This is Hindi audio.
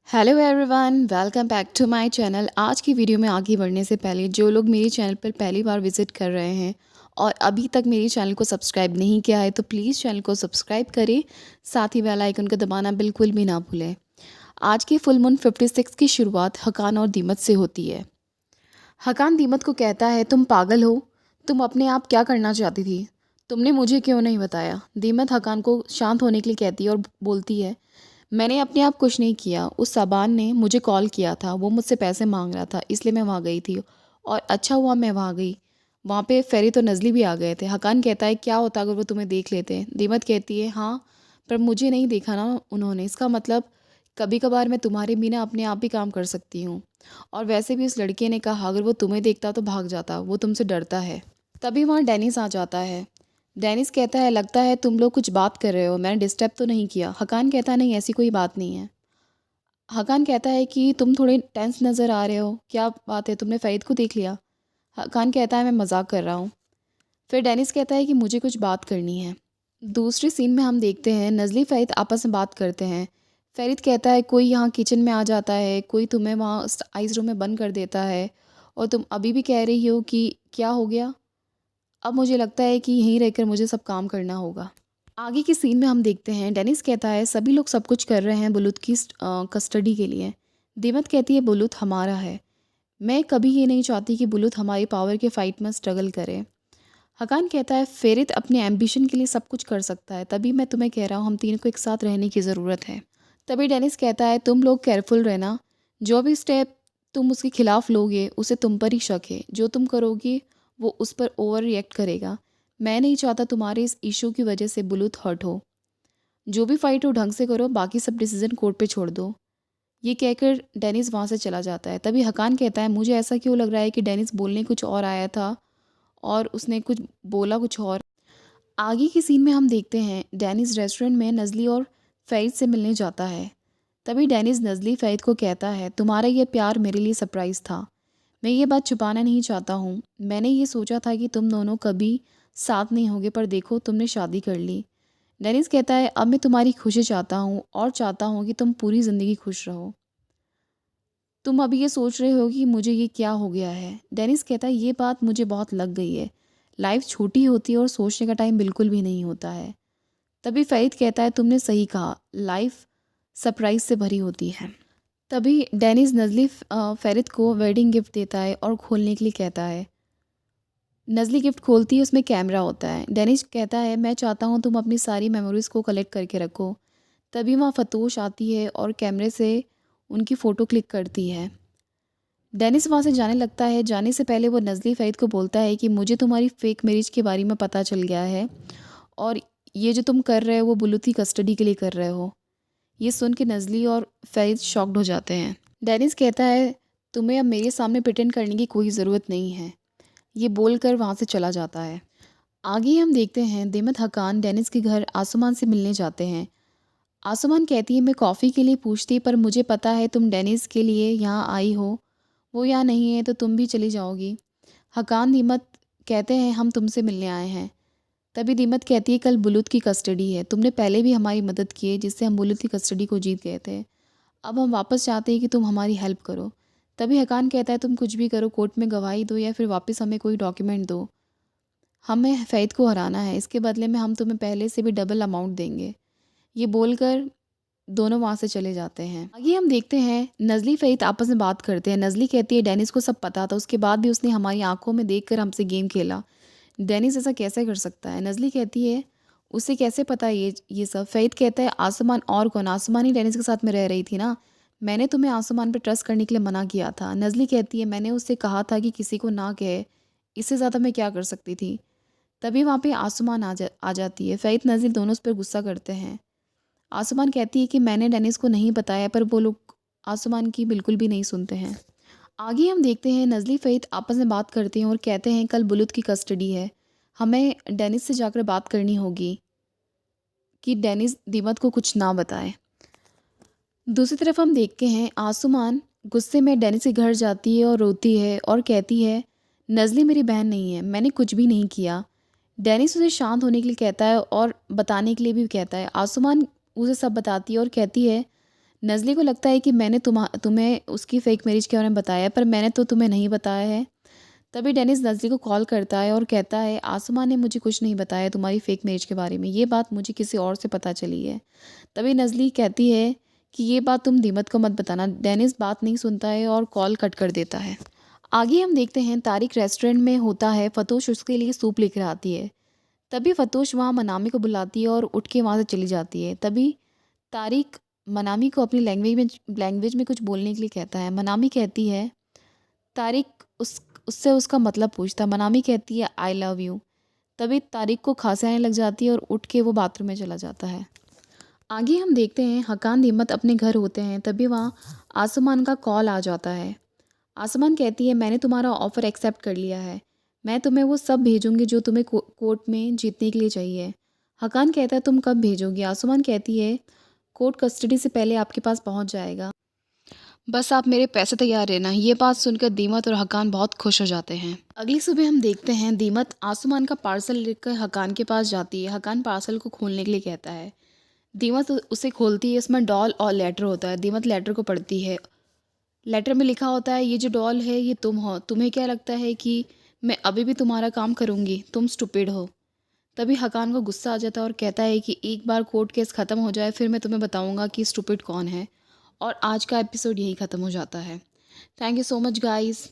Hello everyone, welcome back to my channel. आज की वीडियो में आगे बढ़ने से पहले जो लोग मेरे चैनल पर पहली बार विज़िट कर रहे हैं और अभी तक मेरे चैनल को सब्सक्राइब नहीं किया है तो प्लीज़ चैनल को सब्सक्राइब करें। साथ ही बेल आइकन को दबाना बिल्कुल भी ना भूलें। आज की फुल मून 56 की शुरुआत हकान और दीमत से होती है। हकान दीमत को कहता है, तुम पागल हो, तुम अपने आप क्या करना चाहती थी, तुमने मुझे क्यों नहीं बताया। दीमत हकान को शांत होने के लिए कहती है और बोलती है, मैंने अपने आप कुछ नहीं किया। उस साबान ने मुझे कॉल किया था, वो मुझसे पैसे मांग रहा था, इसलिए मैं वहाँ गई थी और अच्छा हुआ मैं वहाँ गई। वहाँ पे फेरी तो नज़ली भी आ गए थे। हकान कहता है, क्या होता अगर वो तुम्हें देख लेते। दीमत कहती है, हाँ पर मुझे नहीं देखा ना उन्होंने, इसका मतलब कभी कभार मैं तुम्हारे बिना अपने आप भी काम कर सकती हूँ। और वैसे भी उस लड़के ने कहा अगर वो तुम्हें देखता तो भाग जाता, वो तुमसे डरता है। तभी वहाँ डेनिस आ जाता है। डेनिस कहता है, लगता है तुम लोग कुछ बात कर रहे हो, मैंने डिस्टर्ब तो नहीं किया। हकान कहता है, नहीं ऐसी कोई बात नहीं है। हकान कहता है कि तुम थोड़े टेंस नज़र आ रहे हो, क्या बात है, तुमने फ़रीद को देख लिया। हकान कहता है, मैं मजाक कर रहा हूँ। फिर डेनिस कहता है कि मुझे कुछ बात करनी है। दूसरे सीन में हम देखते हैं नज़ली फ़रीद आपस में बात करते हैं। फ़रीद कहता है, कोई यहाँ किचन में आ जाता है, कोई तुम्हें वहाँ आइस रूम में बंद कर देता है और तुम अभी भी कह रही हो कि क्या हो गया। अब मुझे लगता है कि यहीं रहकर मुझे सब काम करना होगा। आगे की सीन में हम देखते हैं डेनिस कहता है, सभी लोग सब कुछ कर रहे हैं बुलुत की कस्टडी के लिए। दीमत कहती है, बुलुत हमारा है, मैं कभी ये नहीं चाहती कि बुलुत हमारी पावर के फाइट में स्ट्रगल करे। हकान कहता है, फेरित अपने एम्बिशन के लिए सब कुछ कर सकता है, तभी मैं तुम्हें कह रहा हूँ हम तीनों को एक साथ रहने की ज़रूरत है। तभी डेनिस कहता है, तुम लोग केयरफुल रहना, जो भी स्टेप तुम उसके खिलाफ लोगे उसे तुम पर ही शक है, जो तुम करोगी वो उस पर ओवर रिएक्ट करेगा। मैं नहीं चाहता तुम्हारे इस इशू की वजह से बुलुत हर्ट हो। जो भी फाइट हो ढंग से करो, बाकी सब डिसीजन कोर्ट पे छोड़ दो। ये कहकर डेनिस वहाँ से चला जाता है। तभी हकान कहता है, मुझे ऐसा क्यों लग रहा है कि डेनिस बोलने कुछ और आया था और उसने कुछ बोला कुछ और। आगे की सीन में हम देखते हैं डेनिस रेस्टोरेंट में नज़ली और फ़ैद से मिलने जाता है। तभी डेनिस नज़ली फ़ैद को कहता है, तुम्हारा ये प्यार मेरे लिए सरप्राइज़ था, मैं ये बात छुपाना नहीं चाहता हूँ। मैंने ये सोचा था कि तुम दोनों कभी साथ नहीं होगे, पर देखो तुमने शादी कर ली। डेनिस कहता है, अब मैं तुम्हारी खुशी चाहता हूँ और चाहता हूँ कि तुम पूरी ज़िंदगी खुश रहो। तुम अभी ये सोच रहे हो कि मुझे ये क्या हो गया है। डेनिस कहता है, ये बात मुझे बहुत लग गई है, लाइफ छोटी होती है और सोचने का टाइम बिल्कुल भी नहीं होता है। तभी फ़रीद कहता है, तुमने सही कहा, लाइफ सरप्राइज से भरी होती है। तभी डेनिस नज़ली फ़रीद को वेडिंग गिफ्ट देता है और खोलने के लिए कहता है। नज़ली गिफ्ट खोलती है, उसमें कैमरा होता है। डेनिस कहता है, मैं चाहता हूँ तुम अपनी सारी मेमोरीज़ को कलेक्ट करके रखो। तभी वहाँ फ़तोश आती है और कैमरे से उनकी फ़ोटो क्लिक करती है। डेनिस वहाँ से जाने लगता है। जाने से पहले वो नज़ली फ़रीद को बोलता है कि मुझे तुम्हारी फ़ेक मैरिज के बारे में पता चल गया है और ये जो तुम कर रहे हो वो बुलुत की कस्टडी के लिए कर रहे हो। ये सुन के नज़ली और फ़रीद शॉक्ड हो जाते हैं। डेनिस कहता है, तुम्हें अब मेरे सामने प्रिटेंड करने की कोई ज़रूरत नहीं है। ये बोलकर वहाँ से चला जाता है। आगे हम देखते हैं दिमत हकान डेनिस के घर आसमान से मिलने जाते हैं। आसमान कहती है, मैं कॉफ़ी के लिए पूछती पर मुझे पता है तुम डेनिस के लिए यहाँ आई हो, वो यहाँ नहीं है तो तुम भी चली जाओगी। हकान दीमत कहते हैं, हम तुमसे मिलने आए हैं। तभी दीमत कहती है, कल बुलुत की कस्टडी है, तुमने पहले भी हमारी मदद की है जिससे हम बुलुत की कस्टडी को जीत गए थे। अब हम वापस चाहते हैं कि तुम हमारी हेल्प करो। तभी हकान कहता है, तुम कुछ भी करो, कोर्ट में गवाही दो या फिर वापस हमें कोई डॉक्यूमेंट दो, हमें फ़ैद को हराना है, इसके बदले में हम तुम्हें पहले से भी डबल अमाउंट देंगे। ये बोलकर दोनों वहाँ से चले जाते हैं। आगे हम देखते हैं नज़ली फ़रीद आपस में बात करते हैं। नज़ली कहती है, डेनिस को सब पता था, उसके बाद भी उसने हमारी आंखों में देखकर हमसे गेम खेला। डेनिस ऐसा कैसे कर सकता है। नज़ली कहती है, उसे कैसे पता है ये सब। फ़रीद कहता है, आसमान और कौन, आसमान ही डेनिस के साथ में रह रही थी ना, मैंने तुम्हें आसमान पर ट्रस्ट करने के लिए मना किया था। नज़ली कहती है, मैंने उससे कहा था कि किसी को ना कहे, इससे ज़्यादा मैं क्या कर सकती थी। तभी वहाँ पे आसमान आ जाती है। फ़रीद नज़ली दोनों उस पर गुस्सा करते हैं। आसमान कहती है कि मैंने डेनिस को नहीं बताया, पर वो लोग आसमान की बिल्कुल भी नहीं सुनते हैं। आगे हम देखते हैं नज़ली फ़रीद आपस में बात करते हैं और कहते हैं, कल बुलुत की कस्टडी है, हमें डेनिस से जाकर बात करनी होगी कि डेनिस दीमत को कुछ ना बताए। दूसरी तरफ हम देखते हैं आसमान गुस्से में डेनिस के घर जाती है और रोती है और कहती है, नज़ली मेरी बहन नहीं है, मैंने कुछ भी नहीं किया। डेनिस उसे शांत होने के लिए कहता है और बताने के लिए भी कहता है। आसमान उसे सब बताती है और कहती है, नज़ली को लगता है कि मैंने तुम्हें उसकी फ़ेक मैरिज के बारे में बताया, पर मैंने तो तुम्हें नहीं बताया है। तभी डेनिस नज़ली को कॉल करता है और कहता है, आसमा ने मुझे कुछ नहीं बताया तुम्हारी फ़ेक मैरिज के बारे में, ये बात मुझे किसी और से पता चली है। तभी नज़ली कहती है कि ये बात तुम दीमत को मत बताना। डेनिस बात नहीं सुनता है और कॉल कट कर देता है। आगे हम देखते हैं तारिक रेस्टोरेंट में होता है, फ़तोश उसके लिए सूप लेकर आती है। तभी फ़तोश वहाँ मनामी को बुलाती है और उठ के वहाँ से चली जाती है। तभी तारिक मनामी को अपनी लैंग्वेज में कुछ बोलने के लिए कहता है। मनामी कहती है, तारिक उससे उसका मतलब पूछता है। मनामी कहती है, आई लव यू। तभी तारिक को खांसी आने लग जाती है और उठ के वो बाथरूम में चला जाता है। आगे हम देखते हैं हकान दीमत अपने घर होते हैं। तभी वहाँ आसमान का कॉल आ जाता है। आसमान कहती है, मैंने तुम्हारा ऑफ़र एक्सेप्ट कर लिया है। मैं तुम्हें वो सब भेजूंगी जो तुम्हें कोर्ट में जीतने के लिए चाहिए। हकान कहता है, तुम कब भेजोगी? आसमान कहती है, कोर्ट कस्टडी से पहले आपके पास पहुंच जाएगा। बस आप मेरे पैसे तैयार रहना। ये बात सुनकर दीमत और हकान बहुत खुश हो जाते हैं। अगली सुबह हम देखते हैं दीमत आसमान का पार्सल लेकर हकान के पास जाती है। हकान पार्सल को खोलने के लिए कहता है। दीमत उसे खोलती है। इसमें डॉल और लेटर होता है। दीमत लेटर को पढ़ती है। लेटर में लिखा होता है, ये जो डॉल है ये तुम हो। तुम्हें क्या लगता है कि मैं अभी भी तुम्हारा काम करूँगी? तुम स्टूपिड हो। तभी हकान को गुस्सा आ जाता है और कहता है कि एक बार कोर्ट केस ख़त्म हो जाए फिर मैं तुम्हें बताऊंगा कि स्टूपिड कौन है। और आज का एपिसोड यही ख़त्म हो जाता है। Thank you so much guys.